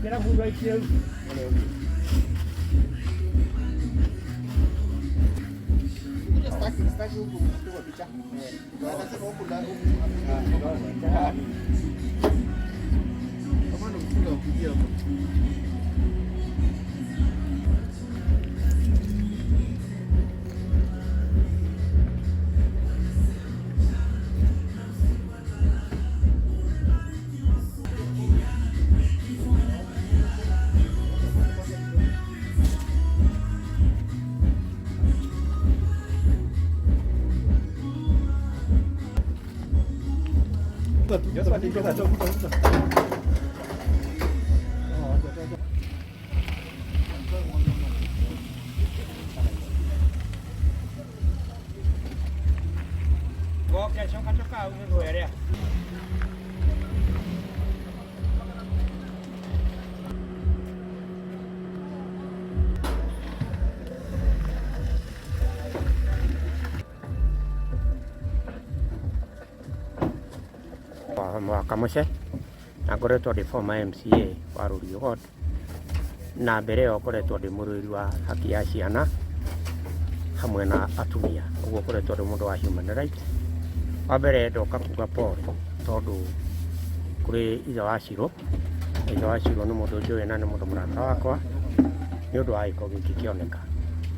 Get up, right here. Está tuvo picha. Ahora se va a ocular Tomando un culo, tío. Yo soy el que está todo Có cái trong cắt cao như người đây à? Mwakamushe nakoretwo ndi former MCA wa Rurigot na mbere ĩyo ngoretwo ndi mũrũĩri wa haki ya ciana hamwe na atumia, ũguo ngoretwo ndi mũndũ wa human rights. Wa mbere ndoka kuga pole tondũ kũrĩ ithe wa Shirũ. Ithe wa Shirũ nĩ mũndũ njũĩ na nĩ mũndũ mũrata wakwa nĩ ũndũ wa gĩko gĩkĩ kĩoneka.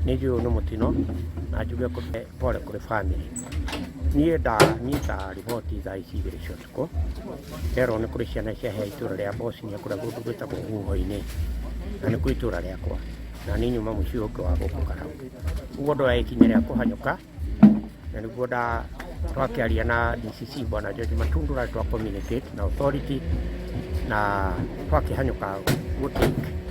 Nĩ njũĩ nĩ mũtino na njuge pole kũrĩ family. Niĩ ndanyita riboti thaa ici igĩrĩ cia ũtukũ, nderwo nĩ kũrĩ ciana ciahĩa itũũra rĩa Bosnia kũrĩa kũndũ gwĩtagwo Huho-inĩ, na nĩkuo itũũra rĩakwa, na niĩ nyuma mũciĩ ũngĩ wa gũkũ Karau. Ũguo ndoya ikinya rĩa kũhanyũka, na nĩguo twakĩaria na DCC Bwana George Matundura twa communicate na authority na twakĩhanyũka gũ take